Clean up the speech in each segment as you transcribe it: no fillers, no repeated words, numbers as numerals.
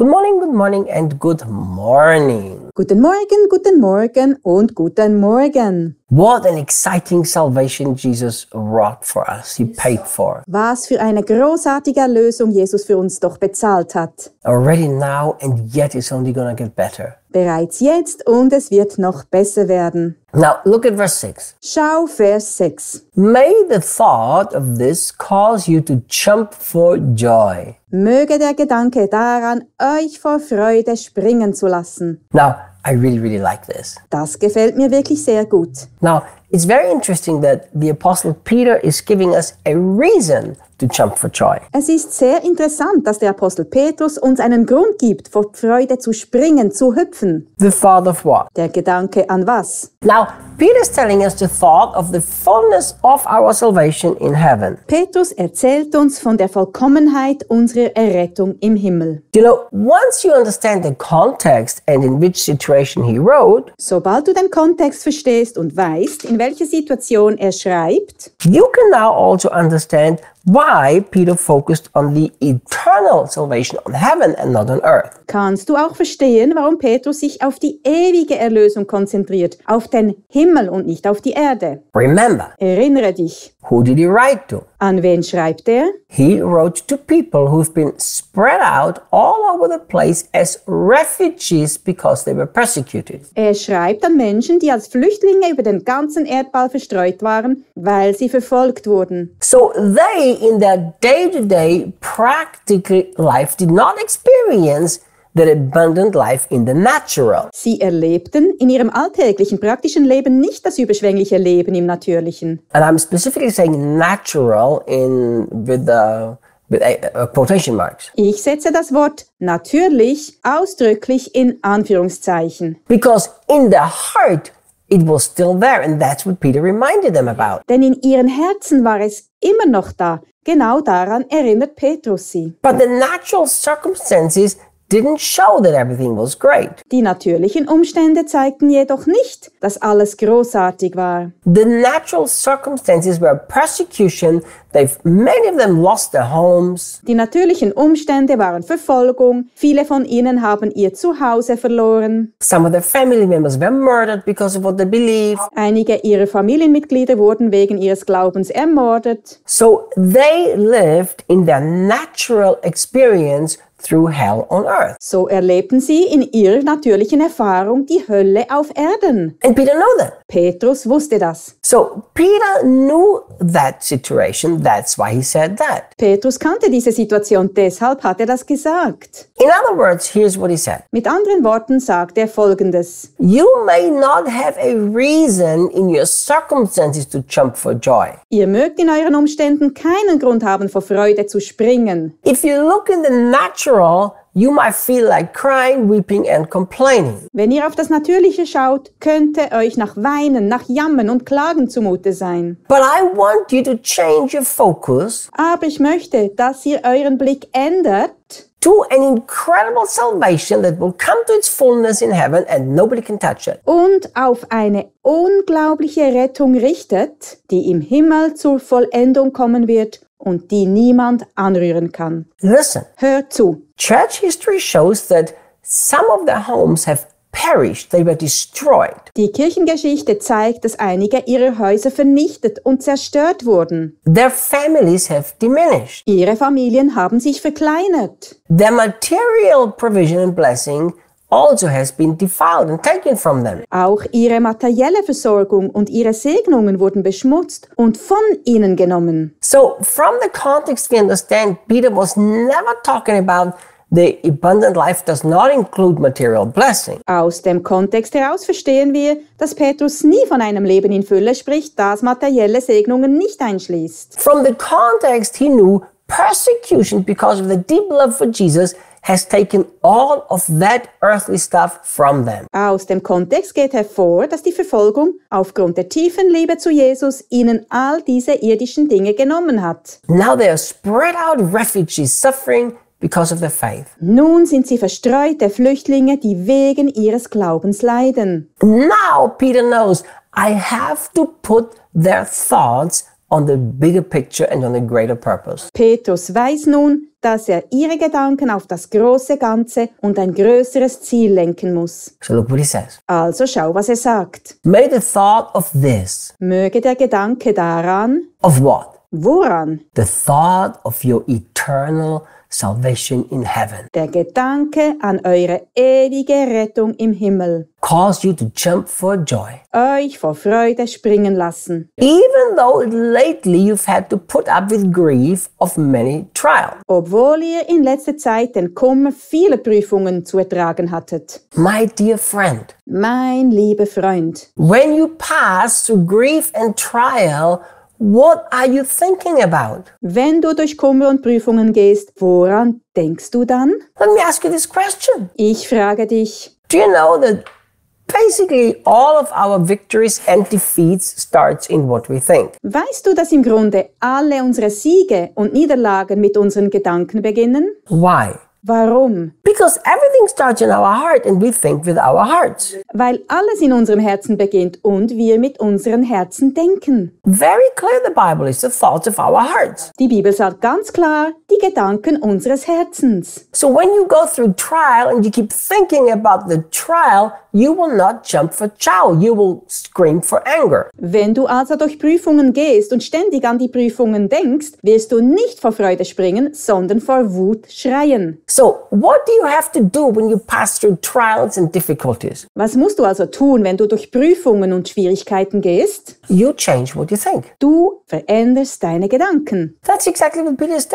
Good morning and good morning. Guten Morgen und guten Morgen. What an exciting salvation Jesus wrought for us. He paid for. Was für eine großartige Erlösung Jesus für uns doch bezahlt hat. Already now and yet it's only going to get better. Bereits jetzt und es wird noch besser werden. Now look at verse 6. Schau Vers 6. May the thought of this cause you to jump for joy. Möge der Gedanke daran, euch vor Freude springen zu lassen. Now, I really like this. Das gefällt mir wirklich sehr gut. Now, it's very interesting that the Apostle Peter is giving us a reason to jump for joy. Es ist sehr interessant, dass der Apostel Petrus uns einen Grund gibt, vor Freude zu springen, zu hüpfen. The thought of what? Der Gedanke an was? Now, Peter's telling us the thought of the fullness of our salvation in heaven. Petrus erzählt uns von der Vollkommenheit unserer Errettung im Himmel. You know, once you understand the context and in which situation he wrote, Sobald du den Kontext verstehst und weißt, in welcher Situation er schreibt, you can now also understand why Peter focused on the eternal salvation on heaven and not on earth. kannst du auch verstehen, warum Petrus sich auf die ewige Erlösung konzentriert, auf den Himmel und nicht auf die Erde. Remember, Erinnere dich, who did he write to? an wen schreibt er? He wrote to people who've been spread out all over the place as refugees because they were persecuted. Er schreibt an Menschen, die als Flüchtlinge über den ganzen Erdball verstreut waren, weil sie verfolgt wurden. So they, in their day-to-day practical life, did not experience that abundant life in the natural. Sie erlebten in ihrem alltäglichen, praktischen Leben nicht das überschwängliche Leben im Natürlichen. And I'm specifically saying natural with quotation marks. Ich setze das Wort natürlich ausdrücklich in Anführungszeichen. Because in their heart, it was still there, and that's what Peter reminded them about. Denn in ihren Herzen war es immer noch da. Genau daran erinnert Petrus sie. But the natural circumstances didn't show that everything was great. Die natürlichen Umstände zeigten jedoch nicht, dass alles großartig war. The natural circumstances were persecution. Many of them lost their homes. Die natürlichen Umstände waren Verfolgung. Viele von ihnen haben ihr Zuhause verloren. Some of their family members were murdered because of what they believed. Einige ihrer Familienmitglieder wurden wegen ihres Glaubens ermordet. So they lived in their natural experience through hell on earth. So erlebten sie in ihrer natürlichen Erfahrung die Hölle auf Erden. And Peter knew that. Petrus wusste das. So Peter knew that situation. That's why he said that. Petrus kannte diese Situation, deshalb hat er das gesagt. In other words, here's what he said. Mit anderen Worten sagt er Folgendes. You may not have a reason in your circumstances to jump for joy. Ihr mögt in euren Umständen keinen Grund haben, vor Freude zu springen. If you look in the natural, you might feel like crying, weeping and complaining. Wenn ihr auf das Natürliche schaut, könnte euch nach Weinen, nach Jammern und Klagen zumute sein. But I want you to change your focus Aber ich möchte, dass ihr euren Blick ändert to an incredible salvation that will come to its fullness in heaven and nobody can touch it. und auf eine unglaubliche Rettung richtet, die im Himmel zur Vollendung kommen wird und die niemand anrühren kann. Listen, Hört zu. church history shows that some of their homes have perished, they were destroyed. Die Kirchengeschichte zeigt, dass einige ihrer Häuser vernichtet und zerstört wurden. Their families have diminished. Ihre Familien haben sich verkleinert. Their material provision and blessing also has been defiled and taken from them. Auch ihre materielle Versorgung und ihre Segnungen wurden beschmutzt und von ihnen genommen. So from the context we understand, Peter was never talking about the abundant life does not include material blessing. Aus dem Kontext heraus verstehen wir, dass Petrus nie von einem Leben in Fülle spricht, das materielle Segnungen nicht einschließt. From the context he knew persecution because of the deep love for Jesus has taken all of that earthly stuff from them. Aus dem Kontext geht hervor, dass die Verfolgung aufgrund der tiefen Liebe zu Jesus ihnen all diese irdischen Dinge genommen hat. Now they are spread out refugees suffering because of their faith. Nun sind sie verstreute Flüchtlinge, die wegen ihres Glaubens leiden. Now Peter knows I have to put their thoughts on the bigger picture and on the greater purpose. Petrus weiß nun, dass er ihre Gedanken auf das große Ganze und ein größeres Ziel lenken muss. So look what he says. Also schau, was er sagt. May the thought of this, Möge der Gedanke daran, of what? woran? The thought of your eternal salvation in heaven, Der Gedanke an eure ewige Rettung im Himmel. cause you to jump for joy. Euch vor Freude springen lassen. Even though lately you've had to put up with grief of many trials. Obwohl ihr in letzter Zeit den Kummer vieler Prüfungen zu ertragen hattet. My dear friend, Mein lieber Freund, when you pass through grief and trial, what are you thinking about? wenn du durch Kummer und Prüfungen gehst, woran denkst du dann? Let me ask you this question. Ich frage dich, Do you know that basically all of our victories and defeats starts in what we think? weißt du, dass im Grunde alle unsere Siege und Niederlagen mit unseren Gedanken beginnen? Why? Warum? Because everything starts in our heart and we think with our hearts. Weil alles in unserem Herzen beginnt und wir mit unseren Herzen denken. Very clear the Bible is the thoughts of our hearts. Die Bibel sagt ganz klar, die Gedanken unseres Herzens. So when you go through trial and you keep thinking about the trial, you will not jump for joy. You will scream for anger. Wenn du also durch Prüfungen gehst und ständig an die Prüfungen denkst, wirst du nicht vor Freude springen, sondern vor Wut schreien. So what do you have to do when you pass through trials and difficulties? Was musst du also tun, wenn du durch Prüfungen und Schwierigkeiten gehst? You change what you think. Du veränderst deine Gedanken. That's exactly what Peter is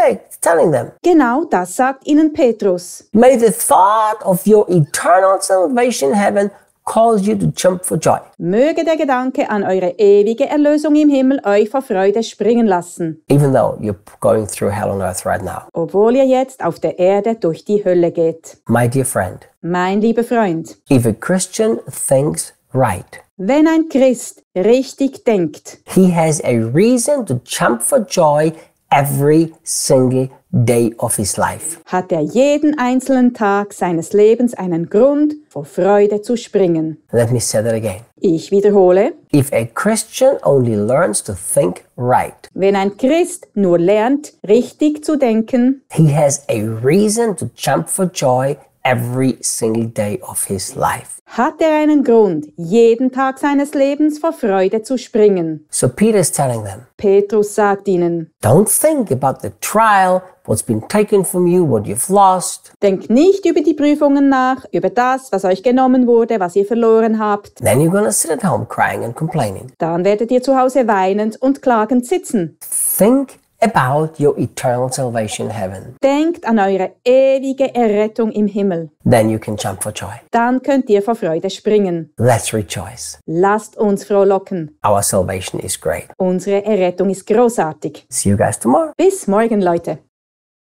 telling them. Genau das sagt ihnen Petrus. May the thought of your eternal salvation in heaven cause you to jump for joy. Möge der Gedanke an eure ewige Erlösung im Himmel euch vor Freude springen lassen, Even though you're going through hell on earth right now. obwohl ihr jetzt auf der Erde durch die Hölle geht. My dear friend, Mein lieber Freund, if a Christian thinks right, wenn ein Christ richtig denkt, he has a reason to jump for joy every single day of his life. hat er jeden einzelnen Tag seines Lebens einen Grund, vor Freude zu springen. Let me say that again. Ich wiederhole, If a Christian only learns to think right, wenn ein Christ nur lernt, richtig zu denken, he has a reason to jump for joy every single day of his life. hat er einen Grund, jeden Tag seines Lebens vor Freude zu springen. So Peter is telling them, Petrus sagt ihnen, don't think about the trial, what's been taken from you, what you've lost. denkt nicht über die Prüfungen nach, über das, was euch genommen wurde, was ihr verloren habt. Then you're going to sit at home crying and complaining. Dann werdet ihr zu Hause weinend und klagend sitzen. Think about your eternal salvation in heaven. Denkt an eure ewige Errettung im Himmel. Then you can jump for joy. Dann könnt ihr vor Freude springen. Let's rejoice. Lasst uns frohlocken. Our salvation is great. Unsere Errettung ist großartig. See you guys tomorrow. Bis morgen, Leute.